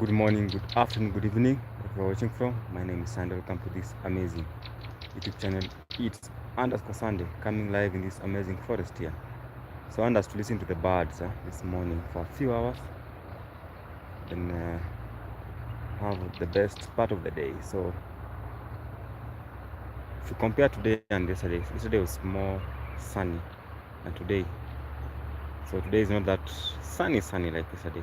Good morning, good afternoon, good evening. If you're watching from, my name is Sande. Welcome to this amazing YouTube channel. It's _Sande coming live in this amazing forest here. So I want us to listen to the birds this morning for a few hours, then have the best part of the day. So if you compare today and yesterday was more sunny than today. So today is not that sunny like yesterday.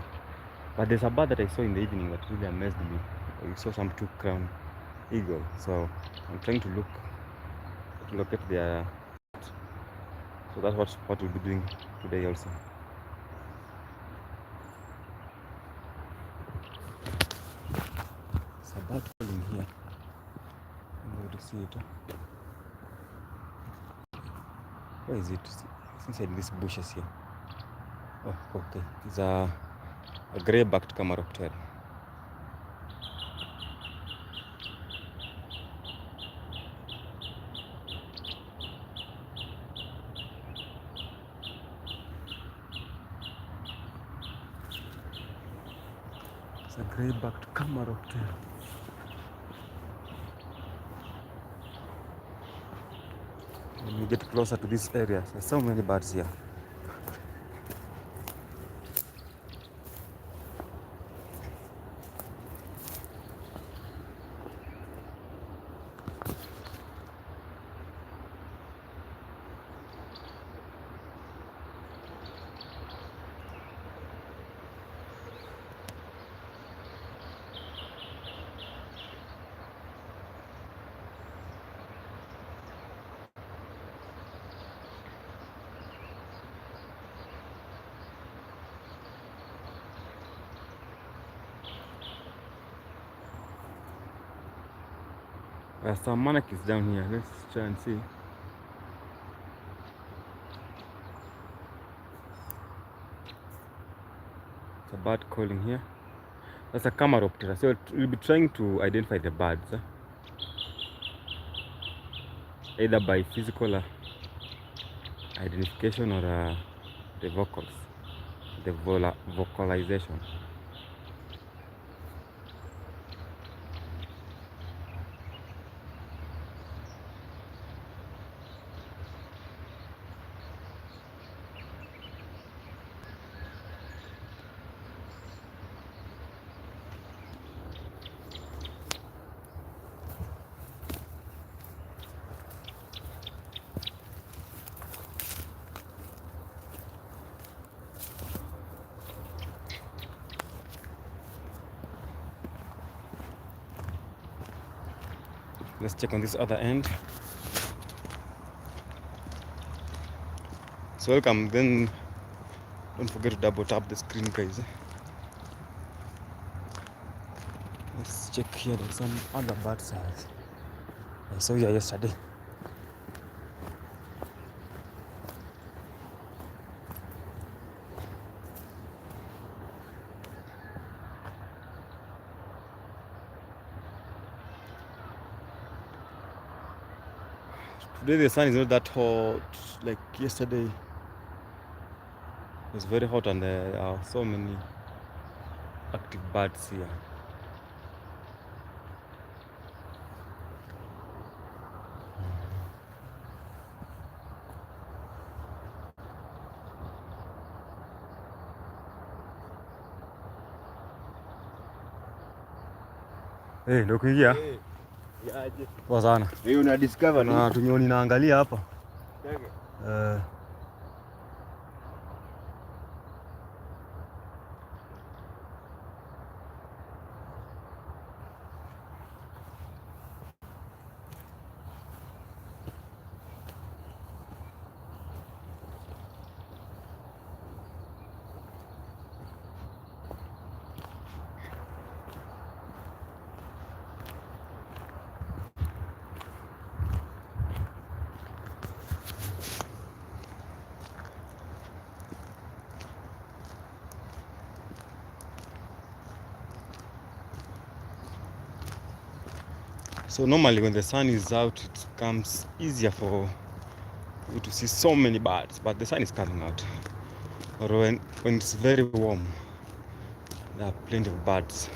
But there's a bird that I saw in the evening that really amazed me. I saw some two-crown eagle. So I'm trying to locate their. So that's what we'll be doing today also. It's a bird calling here. I'm going to see it. Where is it? It's inside these bushes here. Oh, okay. It's a grey-backed camaroptera. It's a grey-backed camaroptera. When we get closer to this area, there's so many birds here. Some monarchies down here. Let's try and see. It's a bird calling here. That's a camaroptera. So we'll be trying to identify the birds, either by physical identification or the vocals, the vocalization. Let's check on this other end. So welcome. Then don't forget to double tap the screen, guys. Let's check here. There's some other birds I saw here yesterday. Today the sun is not that hot like yesterday. It's very hot and there are so many active birds here. Hey, ndio kuingia. Yaje. Poa sana. Wewe una discover Na tunyoni naangalia hapa. So normally when the sun is out, it becomes easier for you to see so many birds, but the sun is coming out. Or when it's very warm, there are plenty of birds,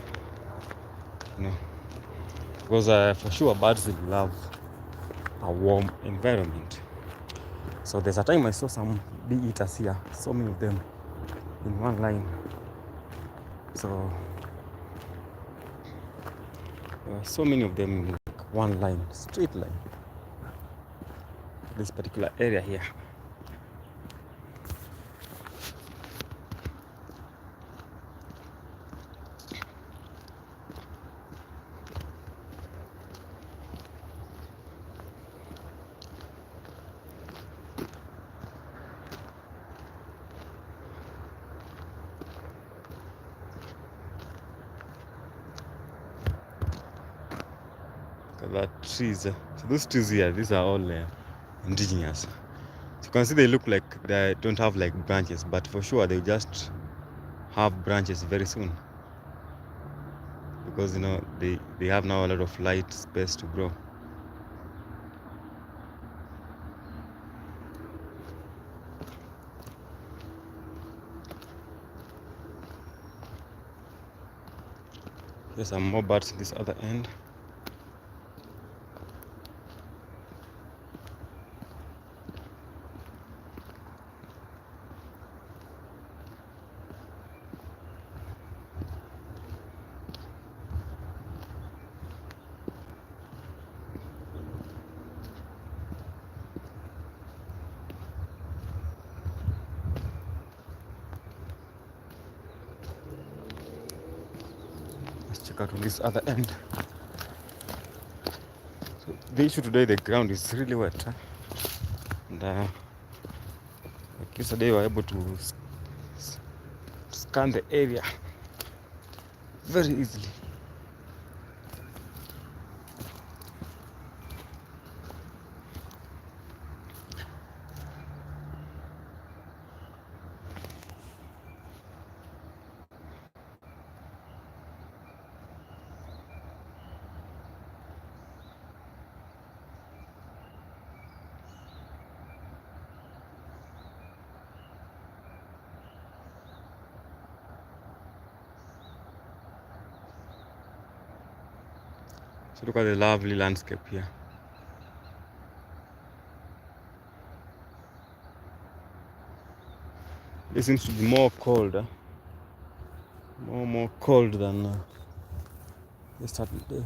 because for sure birds will love a warm environment. So there's a time I saw some bee eaters here, so many of them in one line. So there were so many of them in like one line, straight line. This particular area here. That trees. So those trees here, these are all indigenous. So you can see they look like they don't have like branches, but for sure they just have branches very soon, because they have now a lot of light space to grow. There's some more birds this other end. Let's check out on this other end. So the issue today, the ground is really wet, huh? And like yesterday, we were able to scan the area very easily. So look at the lovely landscape here. It seems to be more cold, huh? More cold than yesterday.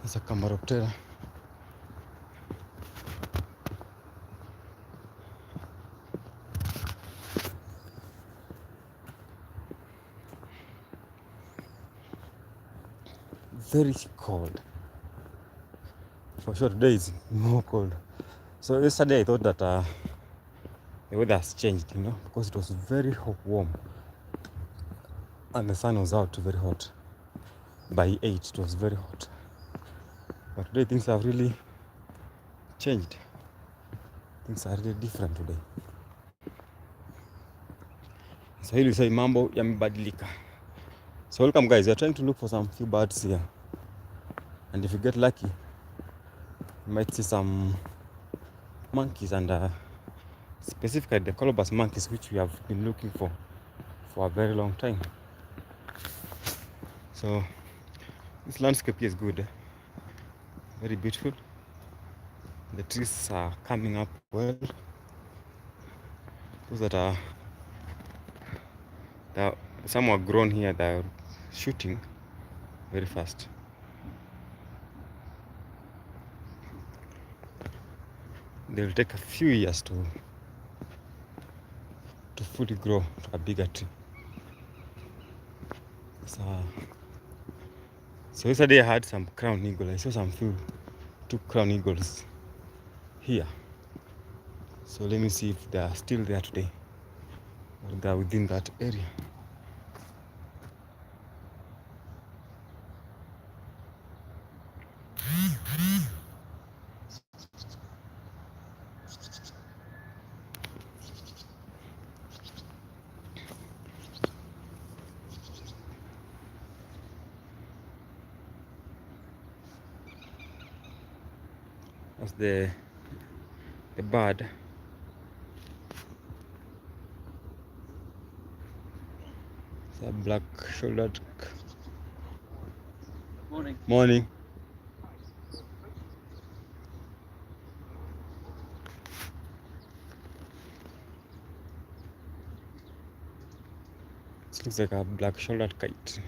It's a Camaroptera. Very cold. For sure today is more cold. So yesterday I thought that the weather has changed, because it was very warm and the sun was out very hot. By 8 it was very hot. But today things have really changed. Things are really different today. So hili say mambo yamebadilika. So welcome guys, we are trying to look for some few birds here. And if you get lucky, you might see some monkeys, and specifically the colobus monkeys, which we have been looking for a very long time. So this landscape here is good, very beautiful. The trees are coming up well. Those that are Some are grown here that are shooting very fast. They'll take a few years to fully grow to a bigger tree. So yesterday I had some crown eagle. I saw two crown eagles here. So let me see if they are still there today or they are within that area. That's the bird. It's a black-shouldered. Morning. Morning. It looks like a black-shouldered kite.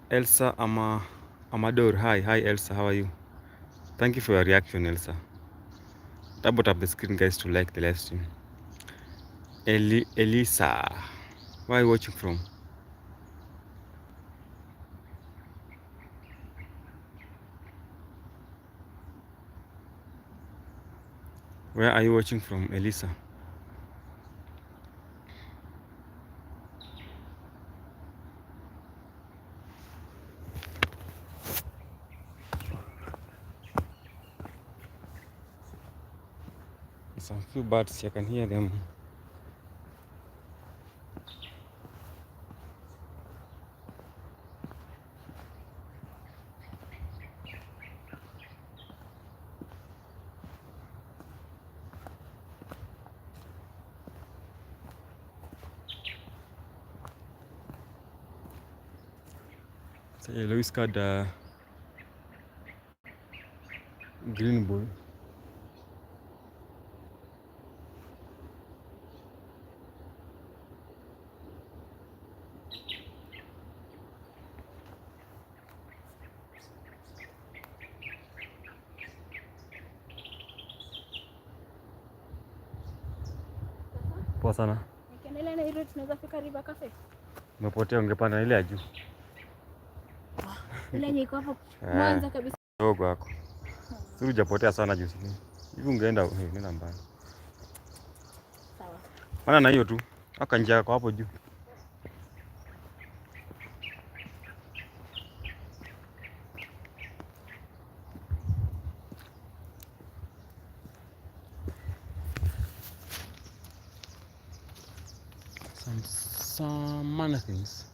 Elsa Amador. Hi Elsa, how are you? Thank you for your reaction, Elsa. Double tap the screen, guys, to like the live stream. Elisa, where are you watching from? Where are you watching from, Elisa? There's some few birds, you can hear them. It's a yellowish-colored green bull. Poa sana. Nikiendelea na hilo tunaweza fika River Cafe. Umepotea, ungepanda ile ya juu. Ile yenye iko hapo mwanzo kabisa. Dogo wako. Suru hujapotea sana juu sisi. Hivi ungeenda nenda mbali. Sawa. Maana na hiyo tu. Aka njia yako hapo juu. Some mannequins.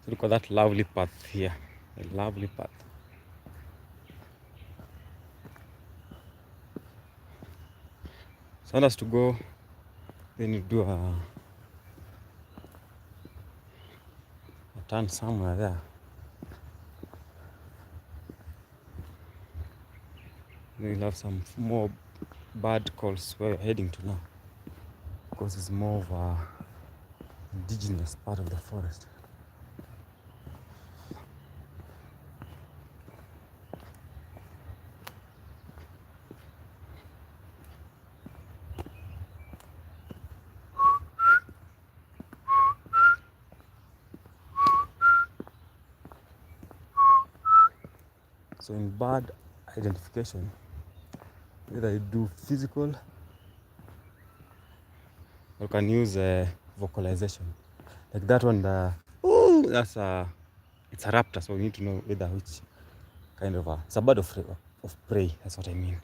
Look at that lovely path here. A lovely path. So I want us to go, then you do a turn somewhere there. We'll have some more bird calls where we're heading to now, because it's more of a indigenous part of the forest. So in bird identification, either you do physical or you can use vocalization. Like that one, it's a raptor, so you need to know either which kind of it's a bird of prey, that's what I mean.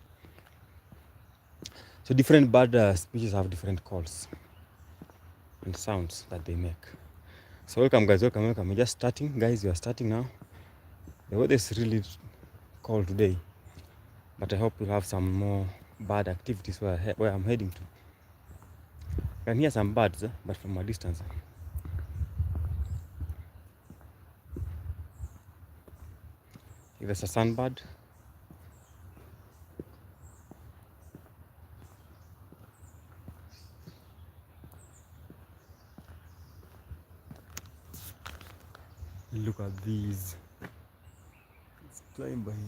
So different bird species have different calls and sounds that they make. So welcome guys, welcome. We're just starting, guys. We are starting now. The weather is really cold today, but I hope we'll have some more bird activities where I'm heading to. I can hear some birds, but from a distance. If there's a sunbird, look at these. It's flying by here.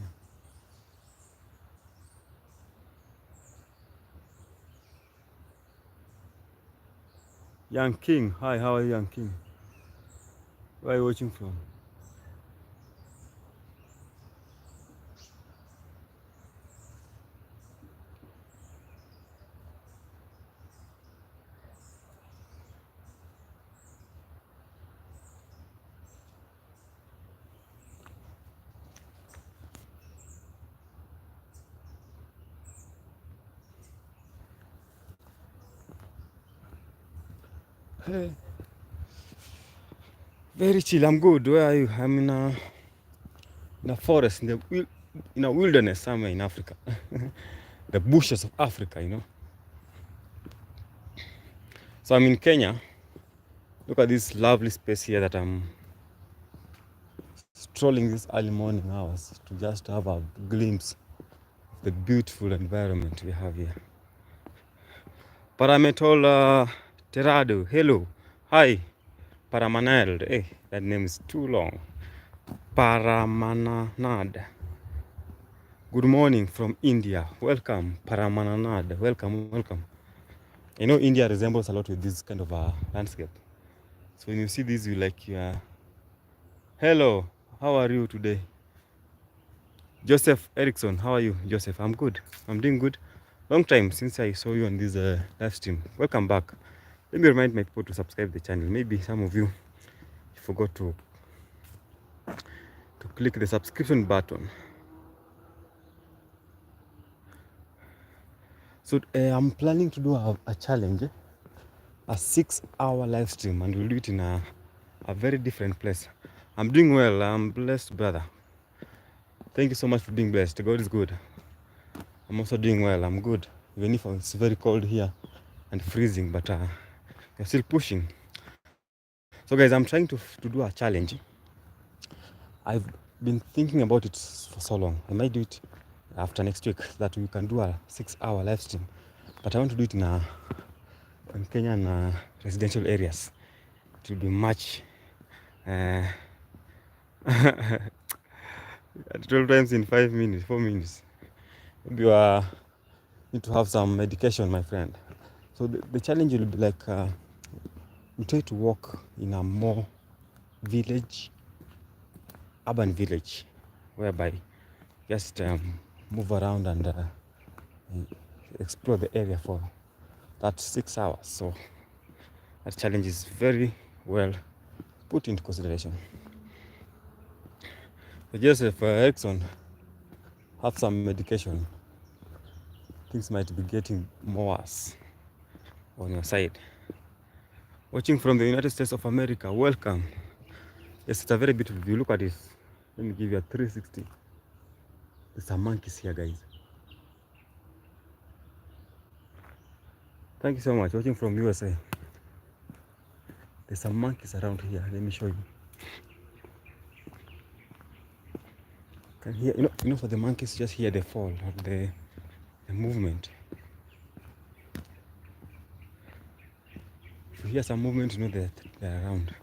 Young King, hi, how are you, Young King? Where are you watching from? Hey. Very chill. I'm good. Where are you? I'm in a forest, in a wilderness somewhere in Africa. The bushes of Africa, you know. So I'm in Kenya. Look at this lovely space here that I'm strolling these early morning hours to just have a glimpse of the beautiful environment we have here. Parametol Terado, hello. Hi. Paramanald. Hey, that name is too long. Paramananad. Good morning from India. Welcome, Paramananad. Welcome, welcome. You know, India resembles a lot with this kind of a landscape. So when you see this, you like, hello, how are you today? Joseph Erickson, how are you, Joseph? I'm good. I'm doing good. Long time since I saw you on this live stream. Welcome back. Let me remind my people to subscribe the channel. Maybe some of you forgot to click the subscription button. So I'm planning to do a challenge, a 6-hour live stream, and we'll do it in a very different place. I'm doing well. I'm blessed, brother. Thank you so much for being blessed. God is good. I'm also doing well. I'm good. Even if it's very cold here and freezing, but I'm still pushing. So guys, I'm trying to do a challenge. I've been thinking about it for so long. I might do it after next week, that we can do a 6-hour live stream. But I want to do it in Kenyan residential areas. It will be much 12 times in 5 minutes, 4 minutes. Maybe you need to have some medication, my friend. So the challenge will be like, we try to walk in a more urban village, whereby just move around and explore the area for that 6 hours. So that challenge is very well put into consideration. So Joseph Erickson, have some medication. Things might be getting more worse on your side. Watching from the United States of America, welcome. Yes, it's a very beautiful view. Look at this. Let me give you a 360. There's some monkeys here, guys. Thank you so much. Watching from USA. There's some monkeys around here. Let me show you. Can hear, you know, for the monkeys, just hear the fall of the movement. If you hear some movement, you know that they're around.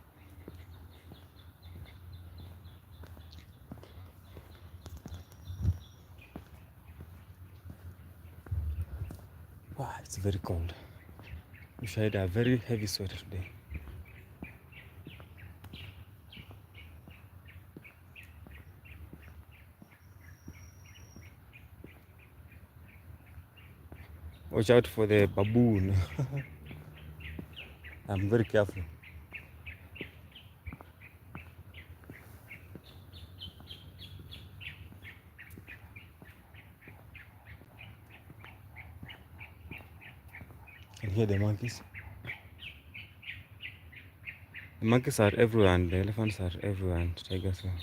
Wow, it's very cold. Wish I had a very heavy sweater today. Watch out for the baboon. I'm very careful. Can hear the monkeys. The monkeys are everywhere and the elephants are everywhere and tigers are.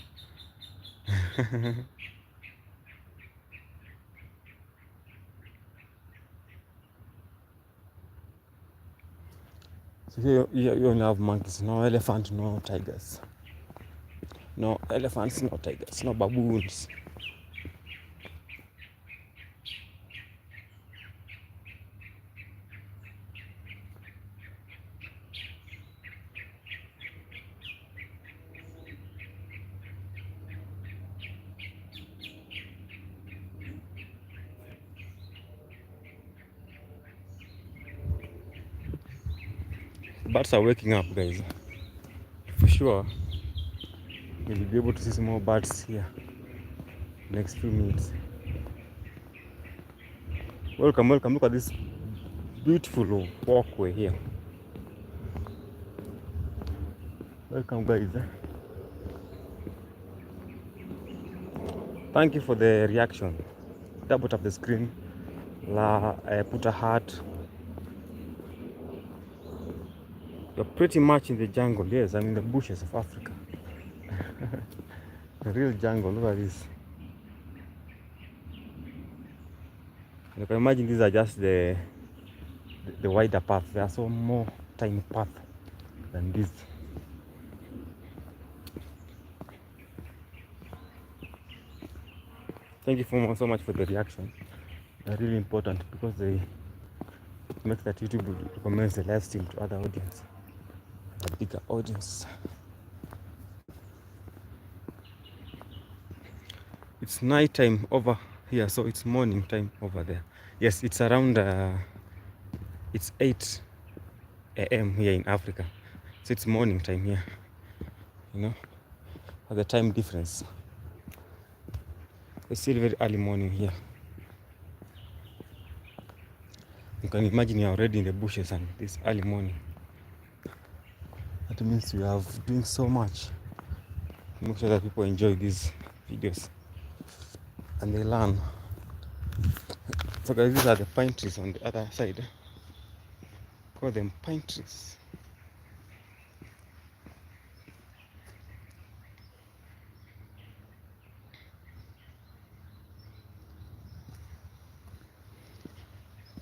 So here you only have monkeys, no elephant, no tigers. No elephants, no tigers, no baboons. Birds are waking up, guys. For sure, you'll be able to see some more birds here next few minutes. Welcome, welcome. Look at this beautiful walkway here. Welcome, guys. Thank you for the reaction. Double tap the screen. Put a heart. You're pretty much in the jungle. Yes, I'm in the bushes of Africa. The real jungle. Look at this. You can imagine these are just the wider path. There are so more tiny path than this. Thank you so much for the reaction. They're really important because they make that YouTube recommends the live stream to other audience, a bigger audience. It's night time over here, so it's morning time over there. Yes, it's around it's 8 a.m. here in Africa, so it's morning time here, you know, for the time difference. It's still very early morning here. You can imagine you're already in the bushes and this early morning. That means we are doing so much. Make sure that people enjoy these videos and they learn. So guys, these are the pine trees on the other side. Call them pine trees.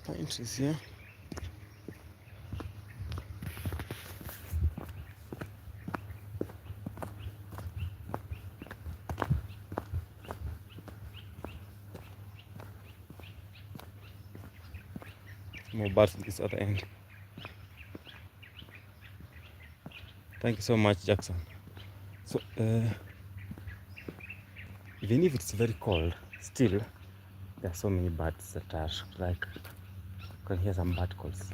Pine trees here. More birds on this other end. Thank you so much, Jackson. So even if it's very cold, still there are so many birds that are like, you can hear some bird calls.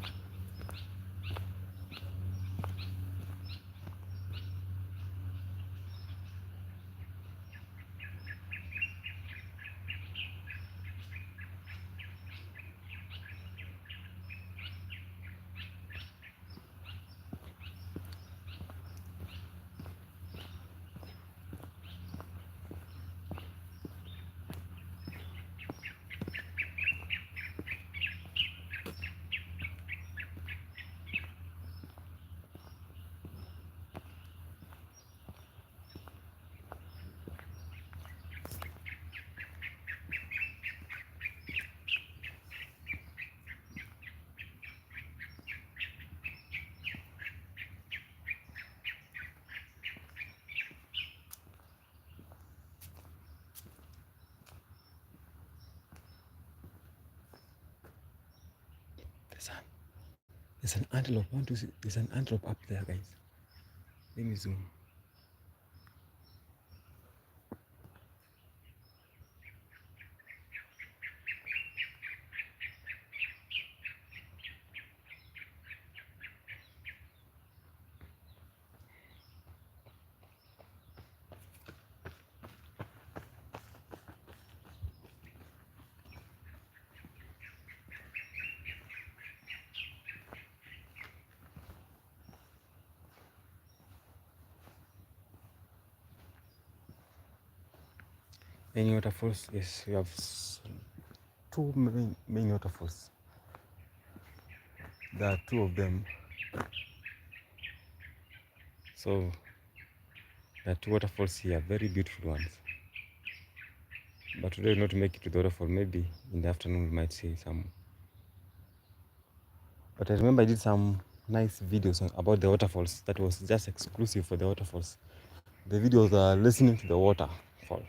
There's an antelope. I want to see. There's an antelope up there, guys. Let me zoom. Any waterfalls? Yes, we have two main waterfalls. There are two of them. So there are two waterfalls here, very beautiful ones. But today we'll not make it to the waterfall. Maybe in the afternoon we might see some. But I remember I did some nice videos about the waterfalls that was just exclusive for the waterfalls. The videos are listening to the waterfall,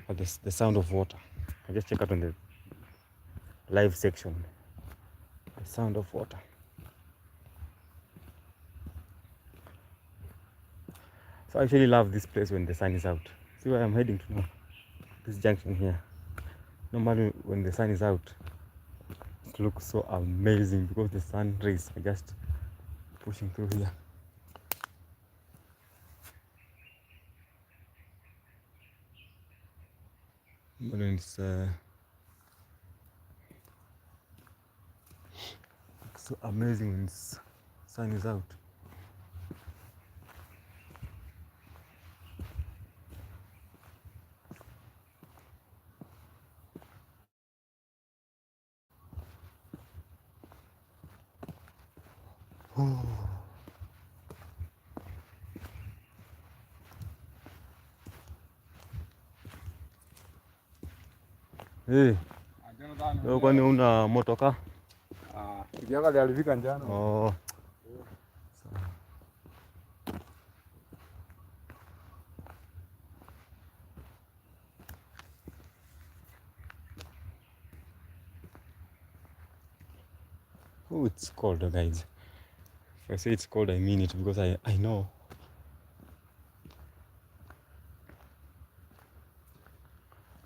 or the sound of water. I just check out on the live section, the sound of water. So I actually love this place when the sun is out. See where I'm heading to now? This junction here. Normally when the sun is out, it looks so amazing because the sun rays are just pushing through here. But when it's so amazing when the sun is out. Oh. Hey, leo kwani una motoka? Kijana alifika njano. Oh. Oh, it's cold, guys. If I say it's cold, I mean it because I know.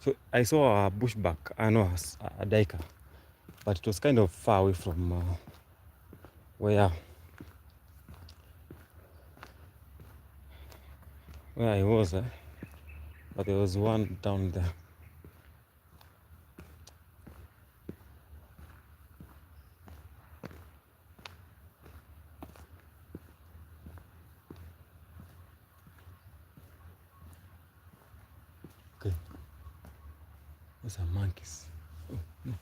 So I saw a bushback, I know a diker, but it was kind of far away from where I was, but there was one down there. Okay, those are monkeys. Oh, no.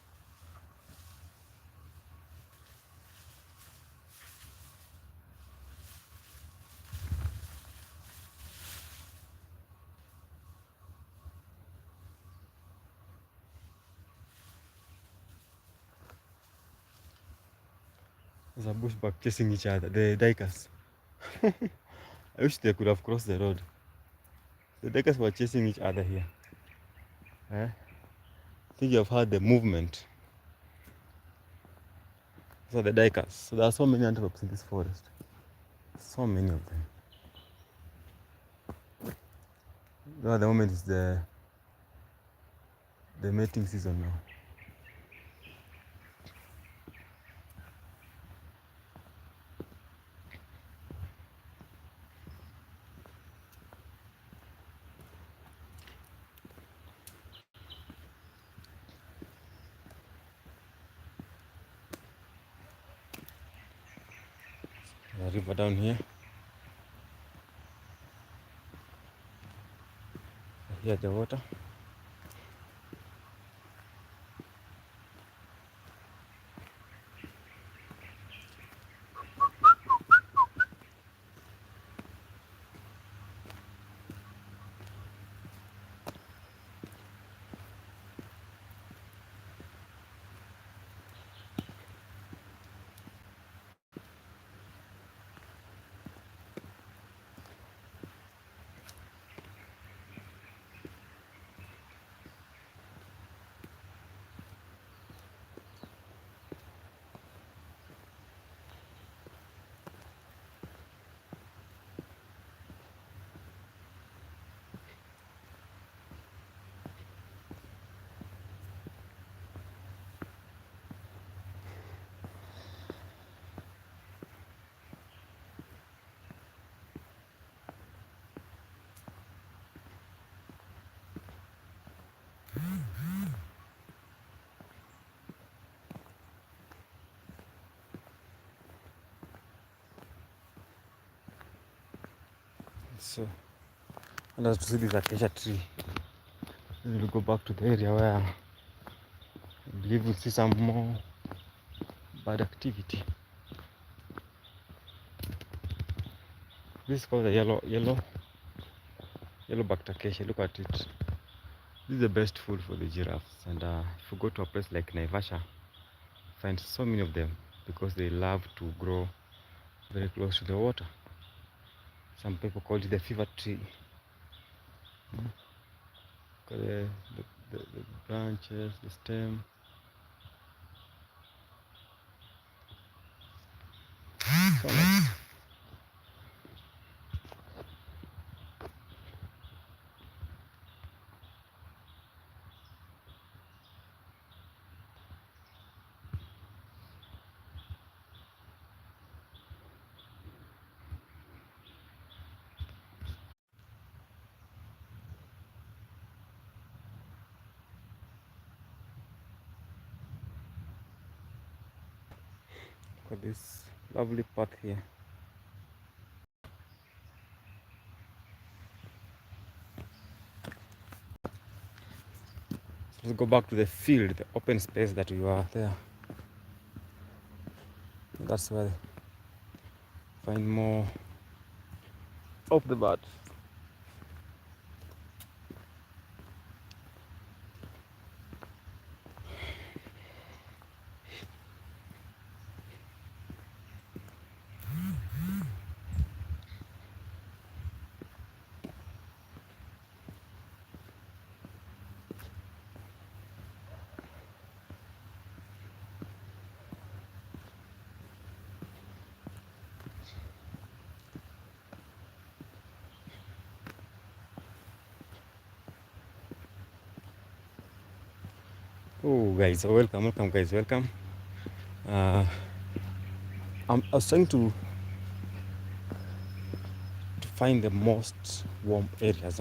There's a bushback chasing each other, the dikers. I wish they could have crossed the road. The dikers were chasing each other here. I think you have heard the movement. So the dikers. So there are so many antelopes in this forest. So many of them. Now at the moment is the mating season now. The river down here. Here the water. So, and as to see this acacia tree, we will go back to the area where I believe we'll see some more bird activity. This is called the yellow backed acacia. Look at it. This is the best food for the giraffes. And if you go to a place like Naivasha, find so many of them because they love to grow very close to the water. Some people call it the fever tree. Look at the branches, the stem. So nice. Look at this lovely path here. Let's go back to the field, the open space that we were there. That's where I find more of the birds. Oh guys, welcome guys, welcome. I was trying to find the most warm areas,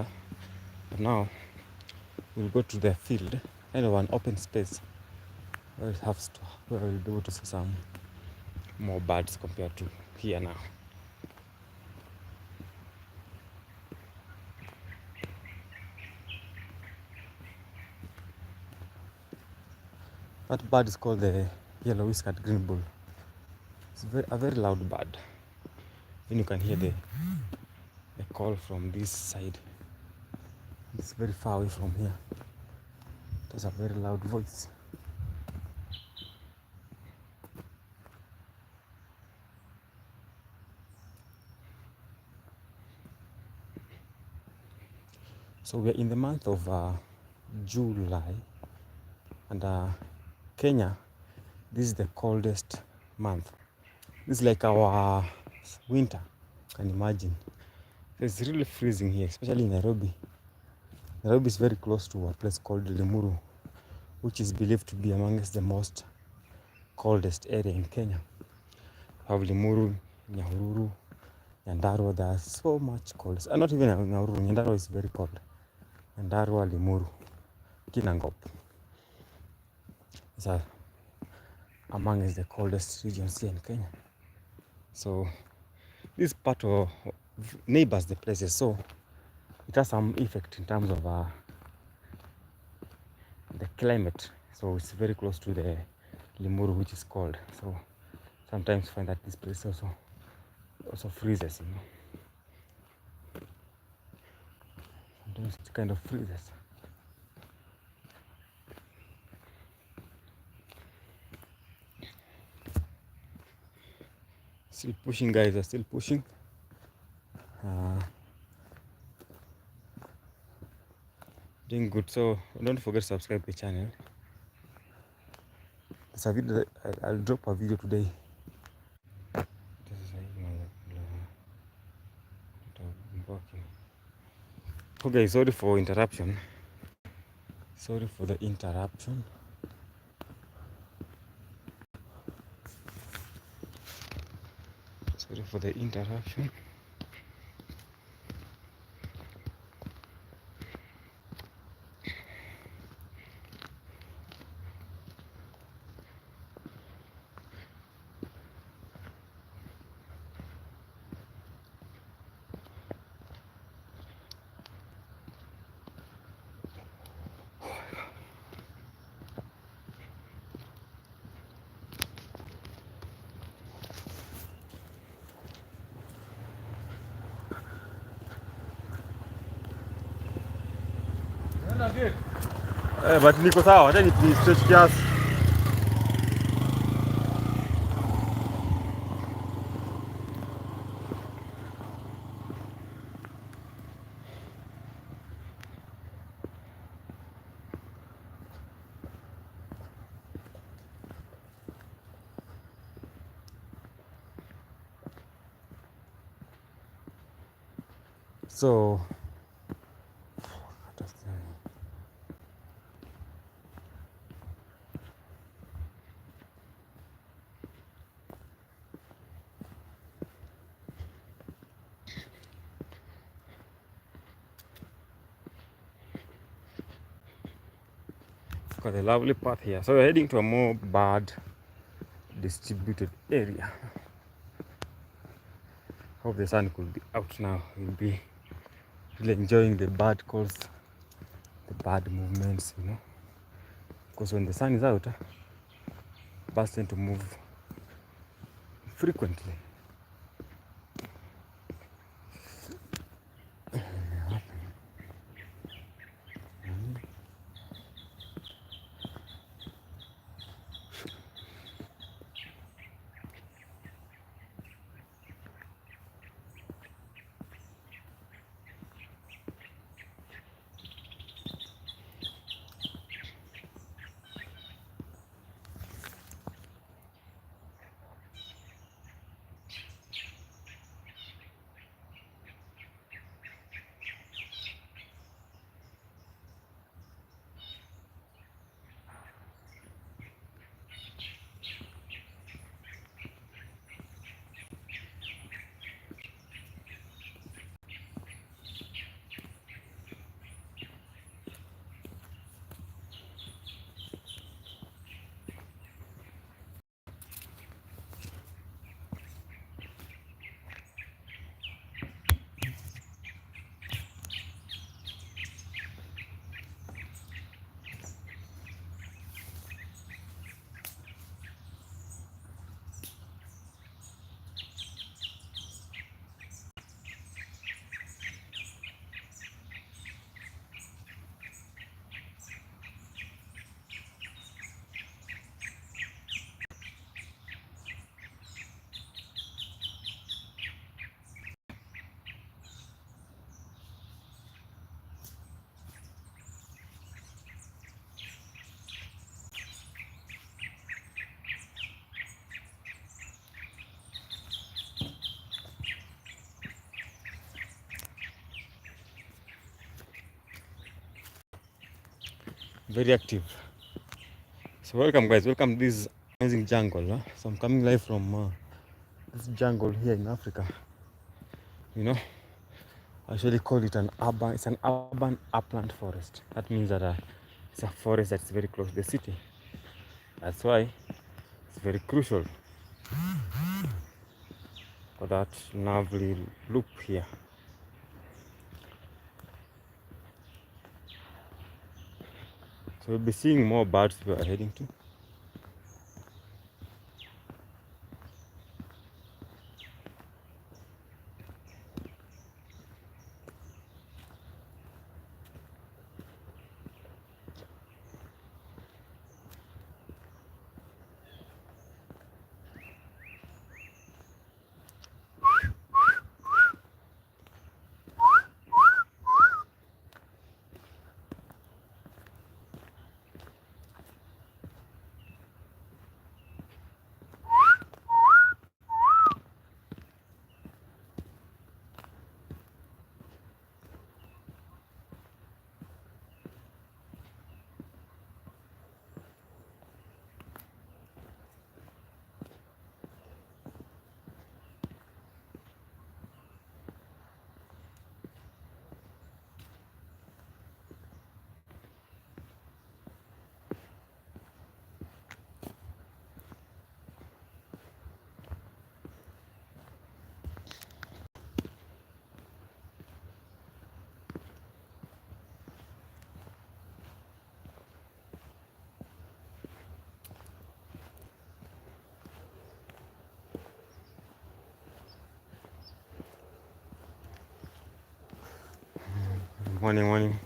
but now we'll go to the field, kind of an open space where we'll be able to see some more birds compared to here now. That bird is called the yellow-whiskered green bull. It's a very loud bird. Then you can hear the call from this side. It's very far away from here. It has a very loud voice. So we are in the month of July, and Kenya, this is the coldest month. This is like our winter, you can imagine. It's really freezing here, especially in Nairobi. Nairobi is very close to a place called Limuru, which is believed to be amongst the most coldest area in Kenya. We have Limuru, Nyahururu, Nyandarua. There's so much cold. Not even Nyahururu, Nyandarua is very cold. Nyandarua, Limuru, Kinangop. These are amongst the coldest regions here in Kenya. So this part of neighbors the places, so it has some effect in terms of the climate. So it's very close to the Limuru, which is cold. So sometimes find that this place also freezes, you know. Sometimes it kind of freezes. Still pushing, guys, are still pushing. Doing good. So don't forget to subscribe to the channel. There's a video I'll drop a video today. Okay, sorry for interruption. Sorry for the interruption. Sorry for the interruption. But niko sawa, acha ni stretch kiasi. So got a lovely path here. So we're heading to a more bird distributed area. Hope the sun could be out now. We'll be really enjoying the bird calls, the bird movements, you know. Because when the sun is out, birds tend to move frequently. Very active. So welcome guys, welcome to this amazing jungle. So I'm coming live from this jungle here in Africa. You know, I actually call it it's an urban upland forest. That means that it's a forest that's very close to the city. That's why it's very crucial for that lovely loop here. So we'll be seeing more birds we are heading to. Morning, morning.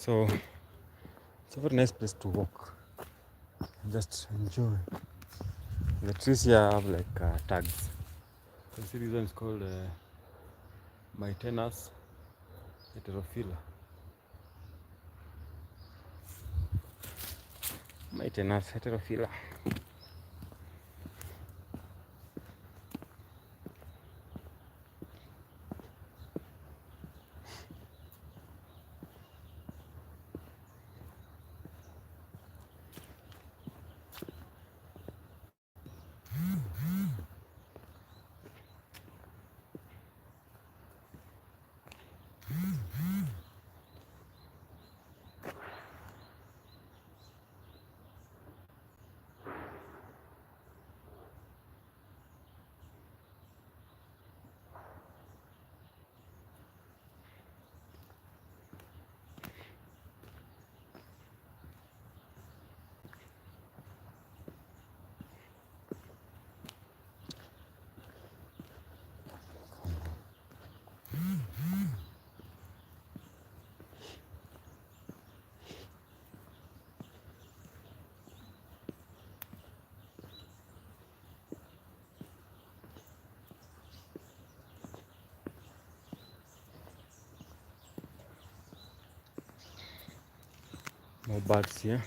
So it's a very nice place to walk. Just enjoy. The trees here have like tags. You see this one is called Mytenus heterophylla. Mytenus heterophylla. More birds here.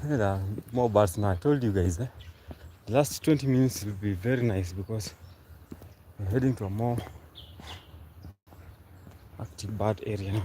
There are more birds now. I told you guys, the last 20 minutes will be very nice because we're heading to a more active bird area now.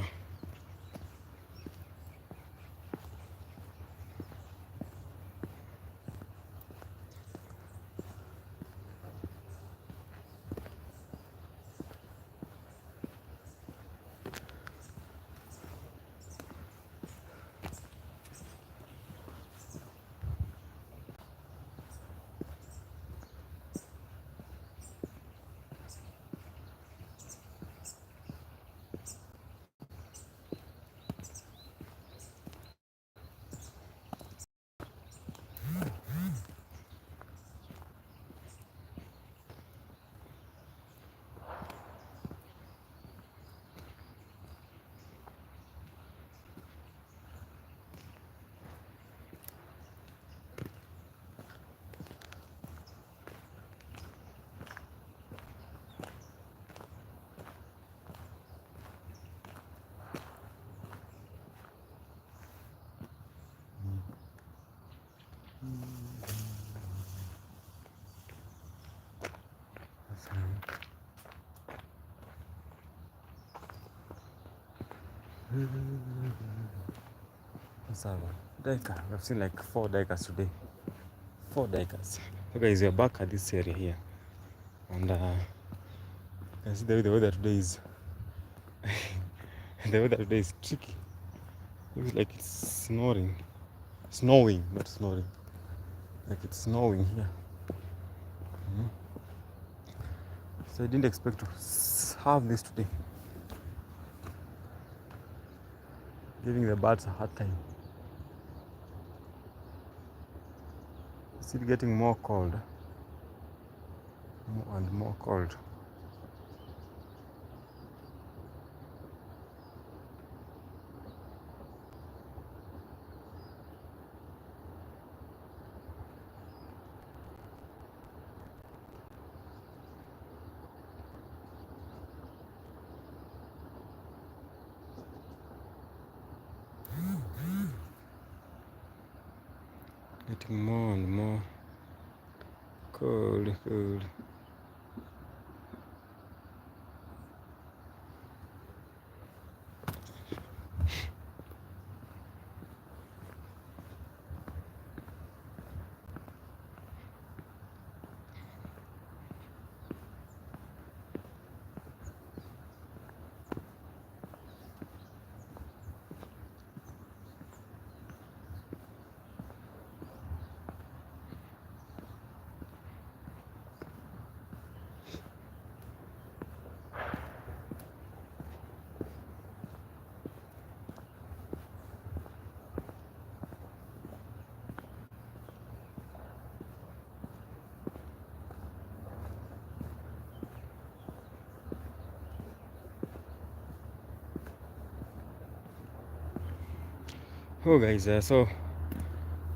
Diker. I've seen like 4 dikers today. 4 dikers. So guys, we're back at this area here, and you can see the weather today is the weather today is tricky. Looks like it's snowing, not snoring. Like it's snowing here. So I didn't expect to have this today. Giving the birds a hard time. Still getting more cold. More and more cold. Getting more and more cold. Oh guys, so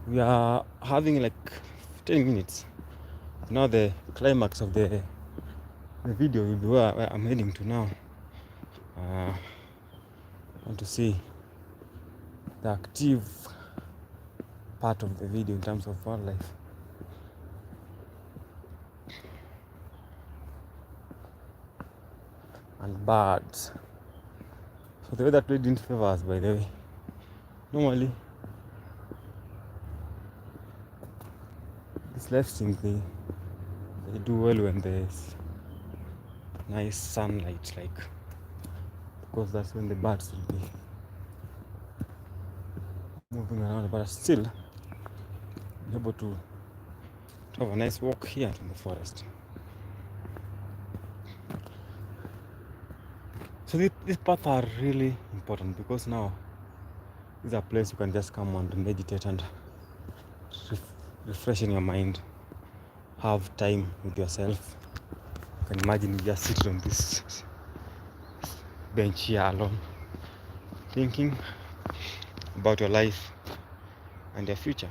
we are having like 10 minutes. Now the climax of the video will be where I'm heading to now. I want to see the active part of the video in terms of wildlife. And birds. So the weather today didn't favor us, by the way. Normally, these live streams they do well when there's nice sunlight, like, because that's when the birds will be moving around. But still, be able to have a nice walk here in the forest. So these paths are really important because now these are places you can just come and meditate and refresh in your mind, have time with yourself. You can imagine you just sit on this bench here alone, thinking about your life and your future.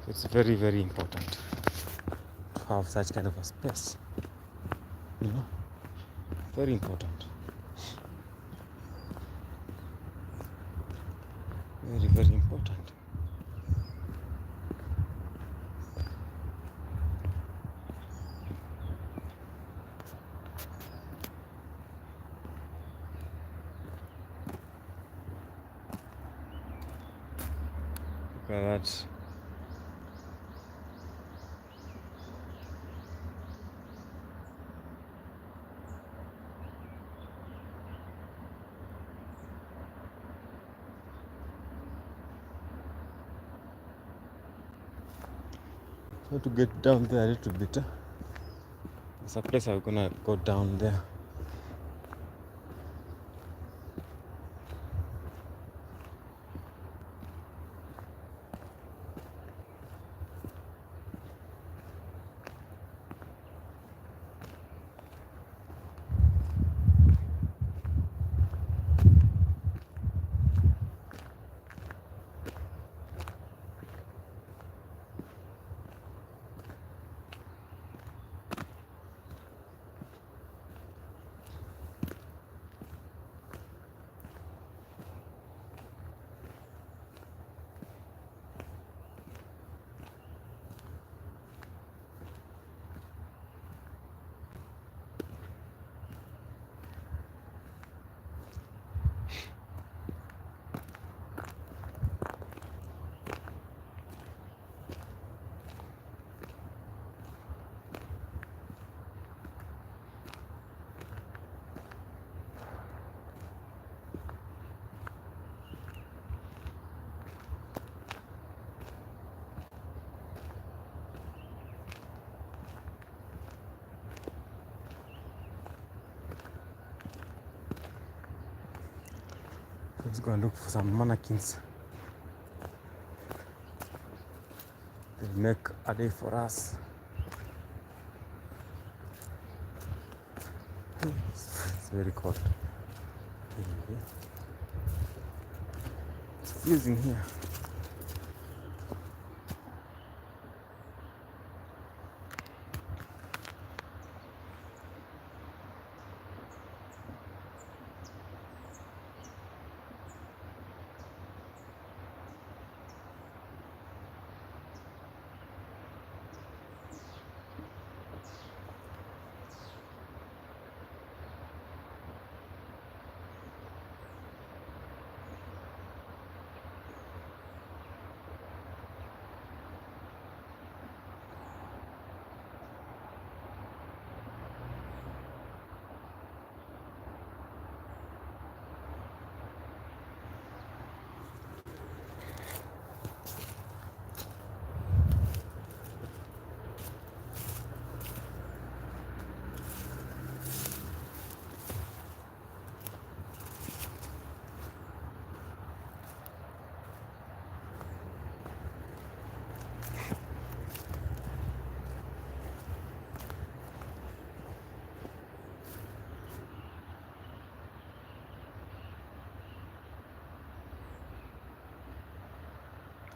So it's very, very important to have such kind of a space. You know, very important. Very, very important. Look at that. So to get down there a little bit, there's a place I'm gonna go down there. Let's go and look for some mannequins. They'll make a day for us. It's very cold. It's freezing here.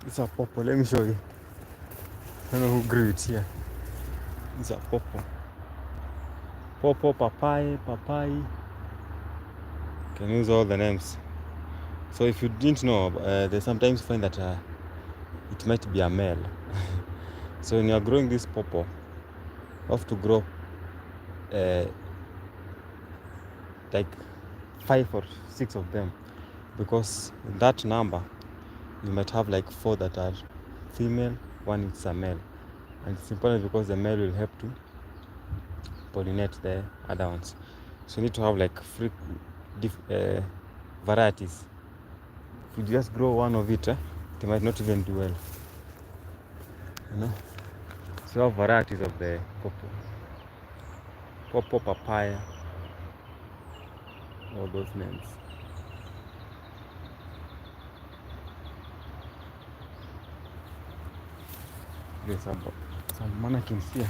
It's a purple. Let me show you. I don't know who grew it here. It's a purple. Purple, papaya, papaya. Can use all the names. So if you didn't know, they sometimes find that it might be a male. So when you are growing this purple, you have to grow uh, like 5 or 6 of them, because in that number you might have like 4 that are female, 1 is a male, and it's important because the male will help to pollinate the other ones. So you need to have like varieties. If you just grow one of it, it might not even do well, you know. So you have varieties of the purple papaya, all those names. There's some mannequins here.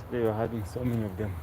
They are having so many of them.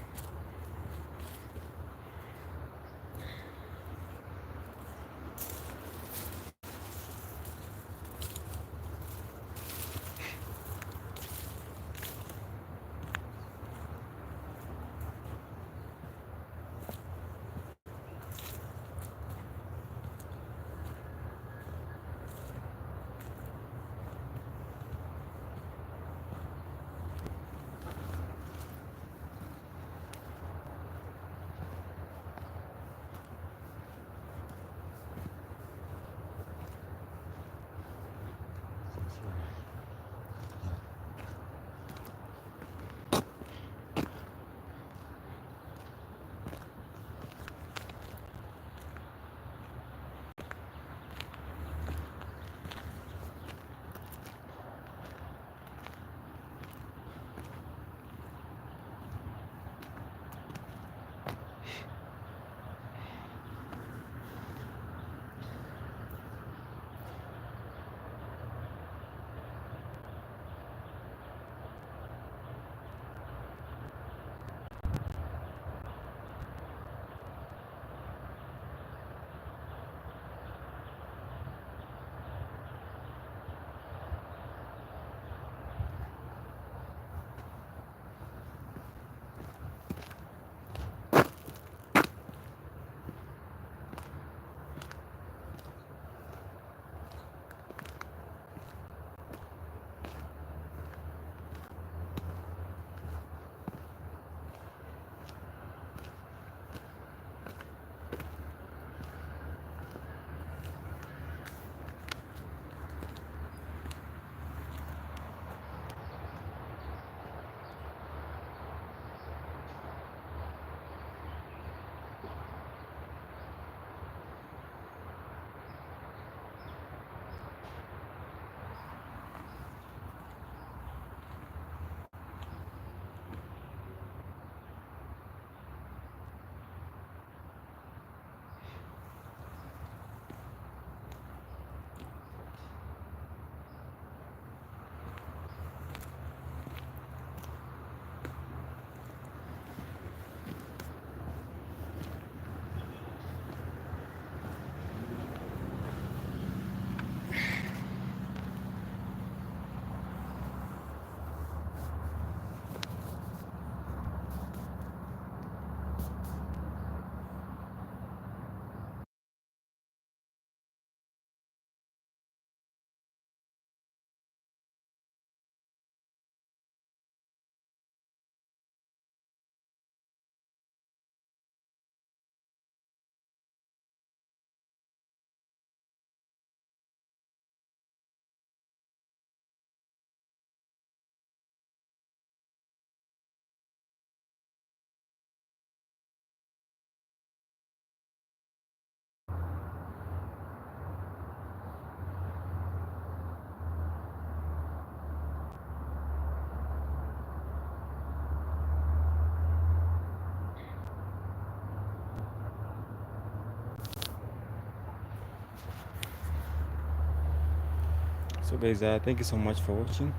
So guys, thank you so much for watching.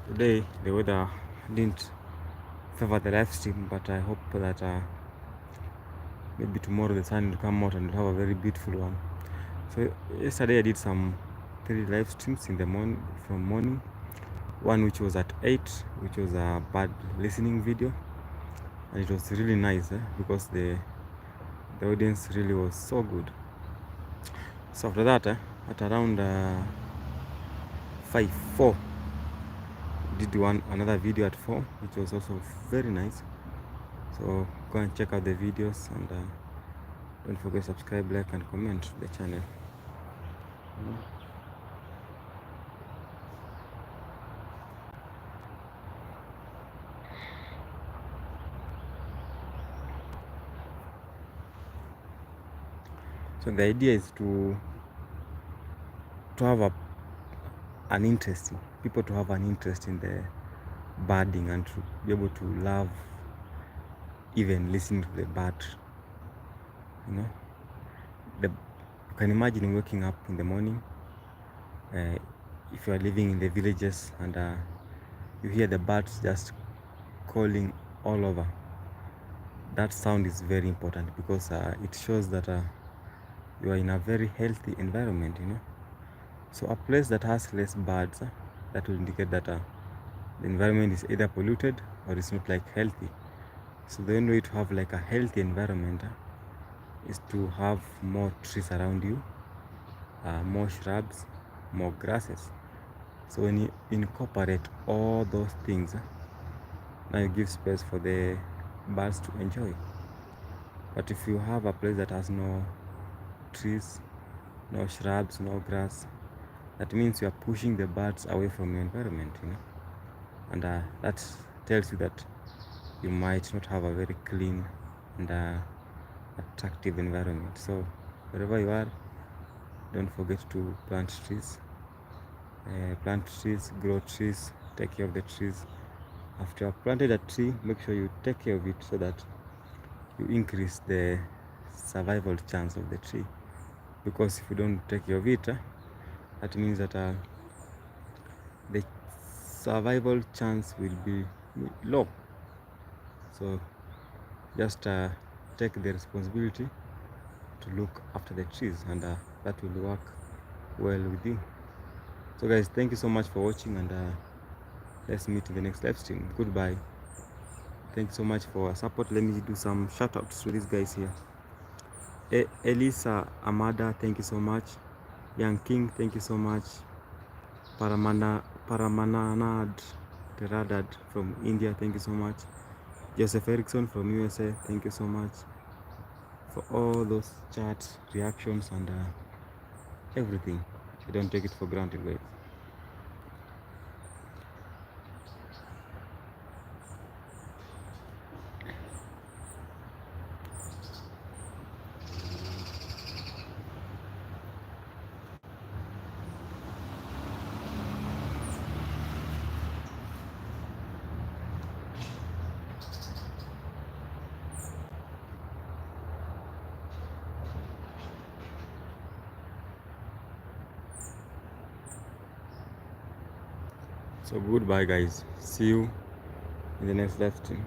Today the weather didn't favor the live stream, but I hope that maybe tomorrow the sun will come out and we'll have a very beautiful one. So yesterday I did some 3 live streams in the morning, from morning. One which was at 8, which was a bird listening video, and it was really nice because the audience really was so good. So after that at around 4 did another video at 4, which was also very nice. So go and check out the videos, and don't forget to subscribe, like and comment to the channel. So the idea is to have an interest, people to have an interest in the birding, and to be able to love even listening to the bird. You know, you can imagine waking up in the morning, if you are living in the villages, and you hear the birds just calling all over. That sound is very important because it shows that you are in a very healthy environment, you know. So a place that has less birds, that will indicate that the environment is either polluted or it's not like healthy. So the only way to have like a healthy environment is to have more trees around you, more shrubs, more grasses. So when you incorporate all those things, now you give space for the birds to enjoy. But if you have a place that has no trees, no shrubs, no grass, that means you are pushing the birds away from your environment, you know. And that tells you that you might not have a very clean and attractive environment. So wherever you are, don't forget to plant trees, grow trees, take care of the trees. After you have planted a tree, make sure you take care of it so that you increase the survival chance of the tree. Because if you don't take care of it, that means that the survival chance will be low. So just take the responsibility to look after the trees, and that will work well with you. So guys, thank you so much for watching, and let's meet in the next live stream. Goodbye. Thank you so much for support. Let me do some shout outs to these guys here. Elisa Amada, thank you so much. Young King, thank you so much. Paramananad Teradad from India, thank you so much. Joseph Erickson from USA, thank you so much for all those chats, reactions, and everything. I don't take it for granted, guys. So goodbye guys, see you in the next live stream.